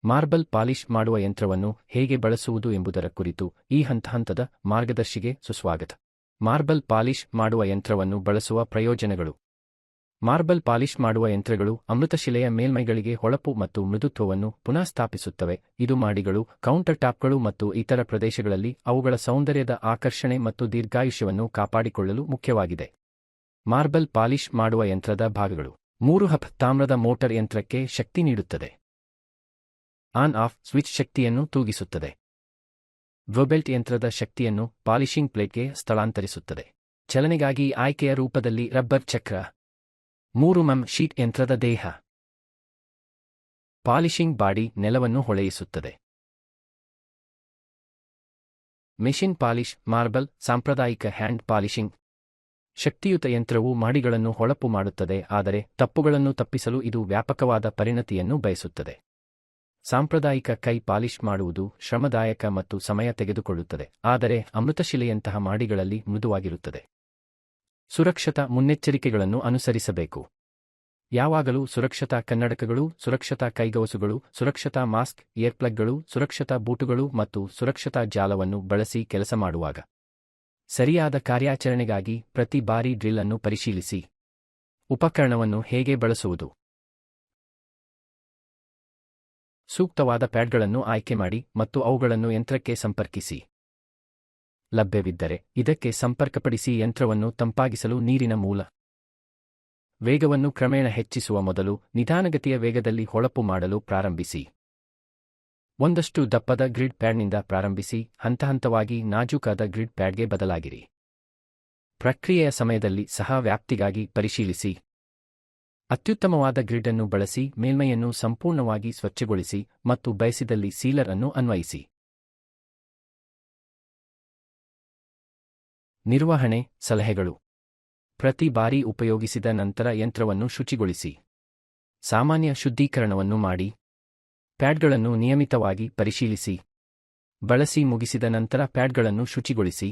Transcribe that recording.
Marble polish ಮಾಡುವ ಯಂತ್ರವನ್ನು ಹೇಗೆ ಬಳಸುವುದು ಎಂಬುದರ ಕುರಿತು ಈ ಹಂತದ ಮಾರ್ಗದರ್ಶಿಗೆ ಸುಸ್ವಾಗತ. ಮಾರ್ಬಲ್ ಪಾಲಿಶ್ ಮಾಡುವ ಯಂತ್ರವನ್ನು ಬಳಸುವ ಪ್ರಯೋಜನಗಳು. ಮಾರ್ಬಲ್ ಪಾಲಿಶ್ ಮಾಡುವ ಯಂತ್ರಗಳು ಅಮೃತಶಿಲೆಯ ಮೇಲ್ಮೈಗಳಿಗೆ ಹೊಳಪು ಮತ್ತು ಮೃದುತ್ವವನ್ನು ಪುನಃಸ್ಥಾಪಿಸುತ್ತವೆ. ಇದು ಮಾಡಿಗಳು, ಕೌಂಟರ್ ಟಾಪ್ಗಳು ಮತ್ತು ಇತರ ಪ್ರದೇಶಗಳಲ್ಲಿ ಅವುಗಳ ಸೌಂದರ್ಯದ ಆಕರ್ಷಣೆ ಮತ್ತು ದೀರ್ಘಾಯುಷ್ಯವನ್ನು ಕಾಪಾಡಿಕೊಳ್ಳಲು ಮುಖ್ಯವಾಗಿದೆ. ಮಾರ್ಬಲ್ ಪಾಲಿಶ್ ಮಾಡುವ ಯಂತ್ರದ ಭಾಗಗಳು. 3 ಹಬ್ ತಾಮ್ರದ ಮೋಟರ್ ಯಂತ್ರಕ್ಕೆ ಶಕ್ತಿ ನೀಡುತ್ತದೆ. ಆನ್ ಆಫ್ ಸ್ವಿಚ್ ಶಕ್ತಿಯನ್ನು ತೂಗಿಸುತ್ತದೆ. ಡ್ರೋಬೆಲ್ಟ್ ಯಂತ್ರದ ಶಕ್ತಿಯನ್ನು ಪಾಲಿಶಿಂಗ್ ಪ್ಲೇಟ್ಗೆ ಸ್ಥಳಾಂತರಿಸುತ್ತದೆ. ಚಲನೆಗಾಗಿ ಆಯ್ಕೆಯ ರೂಪದಲ್ಲಿ ರಬ್ಬರ್ ಚಕ್ರ. 3 mm ಶೀಟ್ ಯಂತ್ರದ ದೇಹ. ಪಾಲಿಶಿಂಗ್ ಬಾಡಿ ನೆಲವನ್ನು ಹೊಳೆಯಿಸುತ್ತದೆ. ಮೆಷಿನ್ ಪಾಲಿಶ್ ಮಾರ್ಬಲ್ ಸಾಂಪ್ರದಾಯಿಕ ಹ್ಯಾಂಡ್ ಪಾಲಿಶಿಂಗ್. ಶಕ್ತಿಯುತ ಯಂತ್ರವು ಮಾಡಿಗಳನ್ನು ಹೊಳಪು ಮಾಡುತ್ತದೆ, ಆದರೆ ತಪ್ಪುಗಳನ್ನು ತಪ್ಪಿಸಲು ಇದು ವ್ಯಾಪಕವಾದ ಪರಿಣತಿಯನ್ನು ಬಯಸುತ್ತದೆ. ಸಾಂಪ್ರದಾಯಿಕ ಕೈ ಪಾಲಿಶ್ ಮಾಡುವುದು ಶ್ರಮದಾಯಕ ಮತ್ತು ಸಮಯ ತೆಗೆದುಕೊಳ್ಳುತ್ತದೆ, ಆದರೆ ಅಮೃತಶಿಲೆಯಂತಹ ಮಾಡಿಗಳಲ್ಲಿ ಮೃದುವಾಗಿರುತ್ತದೆ. ಸುರಕ್ಷತಾ ಮುನ್ನೆಚ್ಚರಿಕೆಗಳನ್ನು ಅನುಸರಿಸಬೇಕು. ಯಾವಾಗಲೂ ಸುರಕ್ಷತಾ ಕನ್ನಡಕಗಳು, ಸುರಕ್ಷತಾ ಕೈಗವಸುಗಳು, ಸುರಕ್ಷತಾ ಮಾಸ್ಕ್, ಏರ್ಪ್ಲಗ್ಗಳು, ಸುರಕ್ಷತಾ ಬೂಟುಗಳು ಮತ್ತು ಸುರಕ್ಷತಾ ಜಾಲವನ್ನು ಬಳಸಿ ಕೆಲಸ ಮಾಡುವಾಗ. ಸರಿಯಾದ ಕಾರ್ಯಾಚರಣೆಗಾಗಿ ಪ್ರತಿ ಬಾರಿ ಡ್ರಿಲ್ ಅನ್ನು ಪರಿಶೀಲಿಸಿ. ಉಪಕರಣವನ್ನು ಹೇಗೆ ಬಳಸುವುದು. ಸೂಕ್ತವಾದ ಪ್ಯಾಡ್ಗಳನ್ನು ಆಯ್ಕೆ ಮಾಡಿ ಮತ್ತು ಅವುಗಳನ್ನು ಯಂತ್ರಕ್ಕೆ ಸಂಪರ್ಕಿಸಿ. ಲಭ್ಯವಿದ್ದರೆ ಇದಕ್ಕೆ ಸಂಪರ್ಕಪಡಿಸಿ. ಯಂತ್ರವನ್ನು ತಂಪಾಗಿಸಲು ನೀರಿನ ಮೂಲ. ವೇಗವನ್ನು ಕ್ರಮೇಣ ಹೆಚ್ಚಿಸುವ ಮೊದಲು ನಿಧಾನಗತಿಯ ವೇಗದಲ್ಲಿ ಹೊಳಪು ಮಾಡಲು ಪ್ರಾರಂಭಿಸಿ. ಒಂದಷ್ಟು ದಪ್ಪದ ಗ್ರಿಡ್ ಪ್ಯಾಡ್ನಿಂದ ಪ್ರಾರಂಭಿಸಿ, ಹಂತಹಂತವಾಗಿ ನಾಜೂಕಾದ ಗ್ರಿಡ್ ಪ್ಯಾಡ್ಗೆ ಬದಲಾಗಿರಿ. ಪ್ರಕ್ರಿಯೆಯ ಸಮಯದಲ್ಲಿ ಸಹ ವ್ಯಾಪ್ತಿಗಾಗಿ ಪರಿಶೀಲಿಸಿ. ಅತ್ಯುತ್ತಮವಾದ ಗ್ರಿಡ್ ಅನ್ನು ಬಳಸಿ, ಮೇಲ್ಮೈಯನ್ನು ಸಂಪೂರ್ಣವಾಗಿ ಸ್ವಚ್ಛಗೊಳಿಸಿ ಮತ್ತು ಬಯಸಿದಲ್ಲಿ ಸೀಲರ್ ಅನ್ನು ಅನ್ವಯಿಸಿ. ನಿರ್ವಹಣೆ ಸಲಹೆಗಳು. ಪ್ರತಿ ಬಾರಿ ಉಪಯೋಗಿಸಿದ ನಂತರ ಯಂತ್ರವನ್ನು ಶುಚಿಗೊಳಿಸಿ. ಸಾಮಾನ್ಯ ಶುದ್ಧೀಕರಣವನ್ನು ಮಾಡಿ. ಪ್ಯಾಡ್ಗಳನ್ನು ನಿಯಮಿತವಾಗಿ ಪರಿಶೀಲಿಸಿ. ಬಳಸಿ ಮುಗಿಸಿದ ನಂತರ ಪ್ಯಾಡ್ಗಳನ್ನು ಶುಚಿಗೊಳಿಸಿ.